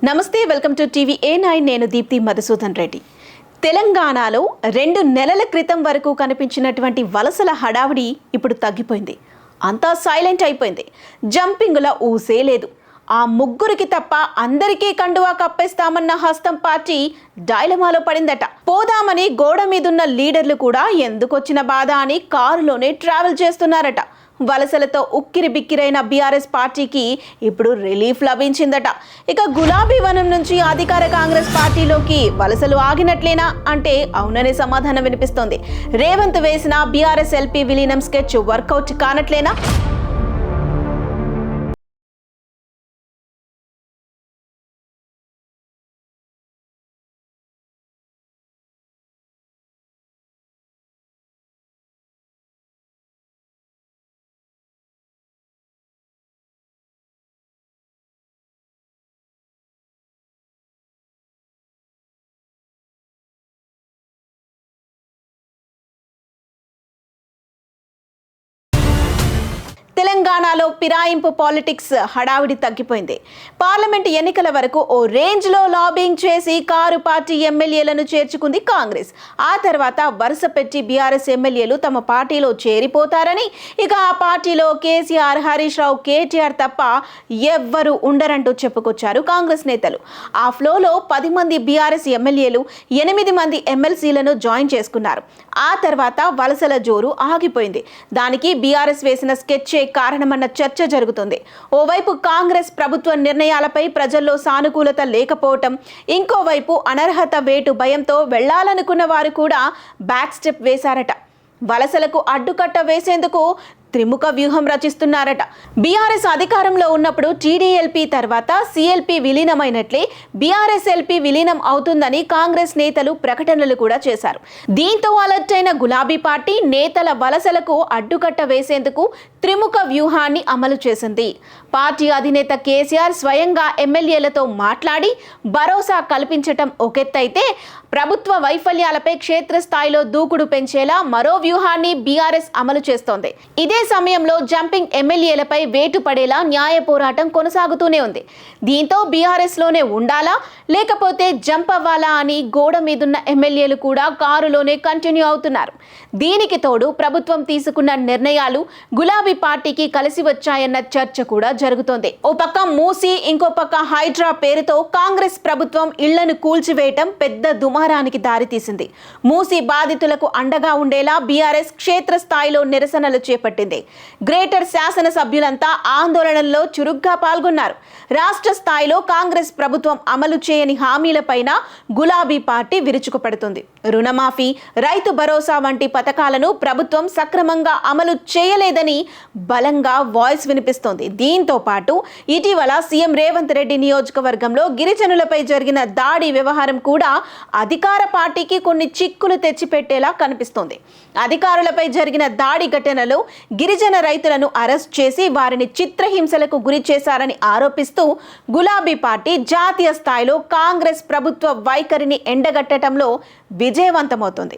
నమస్తే, welcome to TV A9. నేను దీప్తి మధుసూదన్ రెడ్డి. తెలంగాణలో 2 నెలల క్రితం వరకు కనిపించినటువంటి వలసల హడావిడి ఇప్పుడు తగ్గిపోయింది. అంతా సైలెంట్ అయిపోయింది. జంపింగుల ఊసే లేదు. ఆ ముగ్గురికి తప్ప అందరికీ కండువా కప్పేస్తామన్న హస్తం పార్టీ డైలమాలో పడిందట. పోదామని గోడ మీదున్న లీడర్లు కూడా ఎందుకొచ్చిన బాధ అని కారులోనే ట్రావెల్ చేస్తున్నారట. వలసలతో ఉక్కిరి బిక్కిరైన బీఆర్ఎస్ పార్టీకి ఇప్పుడు రిలీఫ్ లభించిందట. ఇక గులాబీ వనం నుంచి అధికార కాంగ్రెస్ పార్టీలోకి వలసలు ఆగినట్లేనా అంటే అవుననే సమాధానం వినిపిస్తోంది. రేవంత్ వేసిన బీఆర్ఎస్ ఎల్పీ విలీనం స్కెచ్ వర్కౌట్ కానట్లేనా? తెలంగాణలో ఫిరాయింపు పాలిటిక్స్ హడావిడి తగ్గిపోయింది. పార్లమెంట్ ఎన్నికల వరకు ఓ రేంజ్లో లాబింగ్ చేసి కారు పార్టీ ఎమ్మెల్యేలను చేర్చుకుంది కాంగ్రెస్. ఆ తర్వాత వరుస పెట్టి బీఆర్ఎస్ ఎమ్మెల్యేలు తమ పార్టీలో చేరిపోతారని, ఇక ఆ పార్టీలో కేసీఆర్, హరీష్ రావు, కేటీఆర్ తప్ప ఎవ్వరూ ఉండరంటూ చెప్పుకొచ్చారు కాంగ్రెస్ నేతలు. ఆ ఫ్లోలో 10 మంది బీఆర్ఎస్ ఎమ్మెల్యేలు 8 మంది ఎమ్మెల్సీలను జాయిన్ చేసుకున్నారు. ఆ తర్వాత వలసల జోరు ఆగిపోయింది. దానికి బీఆర్ఎస్ వేసిన స్కెచ్ కారణమన్న చర్చ జరుగుతుంది. ఓవైపు కాంగ్రెస్ ప్రభుత్వ నిర్ణయాలపై ప్రజల్లో సానుకూలత లేకపోవటం, ఇంకోవైపు అనర్హత వేటు భయంతో వెళ్లాలనుకున్న వారు కూడా బ్యాక్ స్టెప్ వేశారట. వలసలకు అడ్డుకట్ట వేసేందుకు త్రిముఖ వ్యూహం రచిస్తున్నారట. బీఆర్ఎస్ అధికారంలో ఉన్నప్పుడు టీడీఎల్పీ తర్వాత సిఎల్పీ విలీనమైనట్లే బీఆర్ఎస్ ఎల్పీ విలీనం అవుతుందని కాంగ్రెస్ నేతలు ప్రకటనలు కూడా చేశారు. దీంతో అలర్ట్ అయిన గులాబీ పార్టీ నేతల వలసలకు అడ్డుకట్ట వేసేందుకు త్రిముఖ వ్యూహాన్ని అమలు చేసింది. పార్టీ అధినేత కేసీఆర్ స్వయంగా ఎమ్మెల్యేలతో మాట్లాడి భరోసా కల్పించటం ఒకెత్తైతే, ప్రభుత్వ వైఫల్యాలపై క్షేత్రస్థాయిలో దూకుడు పెంచేలా మరో వ్యూహాన్ని బీఆర్ఎస్ అమలు చేస్తోంది. ఇదే సమయంలో జంపింగ్ ఎమ్మెల్యేలపై వేటు పడేలా న్యాయ పోరాటం కొనసాగుతూనే ఉంది. దీంతో బీఆర్ఎస్ లోనే ఉండాలా లేకపోతే జంప్ అవ్వాలా అని గోడ మీదున్న ఎమ్మెల్యేలు కూడా కారులోనే కంటిన్యూ అవుతున్నారు. దీనికి తోడు ప్రభుత్వం తీసుకున్న నిర్ణయాలు గులాబీ పార్టీకి కలిసి వచ్చాయన్న చర్చ కూడా జరుగుతోంది. ఓ పక్క మూసి, ఇంకో పక్క హైడ్రా పేరుతో కాంగ్రెస్ ప్రభుత్వం ఇళ్లను కూల్చివేయటం పెద్ద దుమారానికి దారితీసింది. మూసి బాధితులకు అండగా ఉండేలా బీఆర్ఎస్ క్షేత్రస్థాయిలో నిరసనలు చేపట్టింది. గ్రేటర్ శాసనసభ్యులంతా ఆందోళనల్లో చురుగ్గా పాల్గొన్నారు. రాష్ట్ర స్థాయిలో కాంగ్రెస్ ప్రభుత్వం అమలు చేయని హామీలపైన గులాబీ పార్టీ విరుచుకుపడుతుంది. రుణమాఫీ, రైతు భరోసా వంటి పథకాలను ప్రభుత్వం సక్రమంగా అమలు చేయలేదని బలంగా వాయిస్ వినిపిస్తోంది. దీంతో పాటు ఇటీవల సీఎం రేవంత్ రెడ్డి నియోజకవర్గంలో గిరిజనులపై జరిగిన దాడి వ్యవహారం కూడా అధికార పార్టీకి కొన్ని చిక్కులు తెచ్చిపెట్టేలా కనిపిస్తోంది. అధికారులపై జరిగిన దాడి ఘటనలో గిరిజన రైతులను అరెస్ట్ చేసి వారిని చిత్రహింసలకు గురి చేశారని ఆరోపిస్తూ గులాబీ పార్టీ జాతీయ స్థాయిలో కాంగ్రెస్ ప్రభుత్వ వైఖరిని ఎండగట్టడంలో విజయవంతమవుతుంది.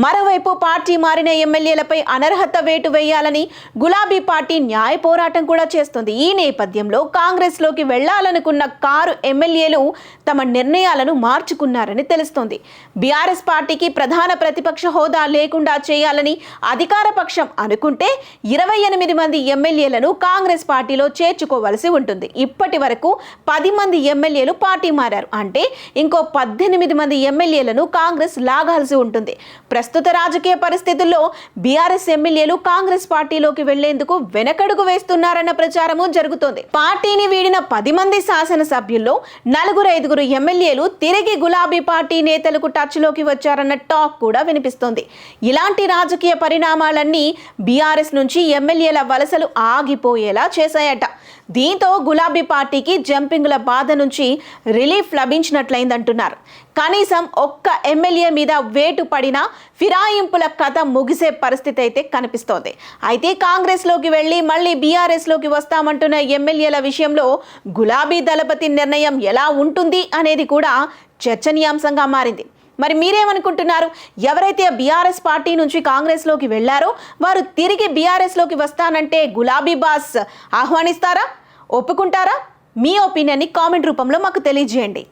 మరోవైపు పార్టీ మారిన ఎమ్మెల్యేలపై అనర్హత వేటు వేయాలని గులాబీ పార్టీ న్యాయ పోరాటం కూడా చేస్తుంది. ఈ నేపథ్యంలో కాంగ్రెస్ లోకి వెళ్లాలనుకున్న కారు ఎమ్మెల్యేలు తమ నిర్ణయాలను మార్చుకున్నారని తెలుస్తోంది. బీఆర్ఎస్ పార్టీకి ప్రధాన ప్రతిపక్ష హోదా లేకుండా చేయాలని అధికార పక్షం అనుకుంటే 28 మంది ఎమ్మెల్యేలను కాంగ్రెస్ పార్టీలో చేర్చుకోవలసి ఉంటుంది. ఇప్పటి వరకు 10 మంది ఎమ్మెల్యేలు పార్టీ మారారు. అంటే ఇంకో 18 మంది ఎమ్మెల్యేలను కాంగ్రెస్ లాగాల్సి ఉంటుంది. ప్రస్తుత రాజకీయ పరిస్థితుల్లో బీఆర్ఎస్ ఎమ్మెల్యేలు కాంగ్రెస్ పార్టీలోకి వెళ్లేందుకు వెనకడుగు వేస్తున్నారన్న ప్రచారము జరుగుతోంది. పార్టీని వీడిన 10 మంది శాసనసభ్యుల్లో 4-5 ఎమ్మెల్యేలు తిరిగి గులాబీ పార్టీ నేతలకు టచ్ లోకి వచ్చారన్న టాక్ కూడా వినిపిస్తోంది. ఇలాంటి రాజకీయ పరిణామాలన్నీ బీఆర్ఎస్ నుంచి ఎమ్మెల్యేల వలసలు ఆగిపోయేలా చేశాయట. దీంతో గులాబీ పార్టీకి జంపింగ్ల బాధ నుంచి రిలీఫ్ లభించినట్లయిందంటున్నారు. కనీసం ఒక్క ఎమ్మెల్యే మీద వేటు పడినా ఫిరాయింపుల కథ ముగిసే పరిస్థితి అయితే కనిపిస్తోంది. అయితే కాంగ్రెస్లోకి వెళ్ళి మళ్ళీ బీఆర్ఎస్లోకి వస్తామంటున్న ఎమ్మెల్యేల విషయంలో గులాబీ దళపతి నిర్ణయం ఎలా ఉంటుంది అనేది కూడా చర్చనీయాంశంగా మారింది. మరి మీరేమనుకుంటున్నారు? ఎవరైతే బీఆర్ఎస్ పార్టీ నుంచి కాంగ్రెస్లోకి వెళ్లారో వారు తిరిగి బీఆర్ఎస్లోకి వస్తానంటే గులాబీ బాస్ ఆహ్వానిస్తారా? ఒప్పుకుంటారా? మీ ఒపీనియన్ని కామెంట్ రూపంలో మాకు తెలియజేయండి.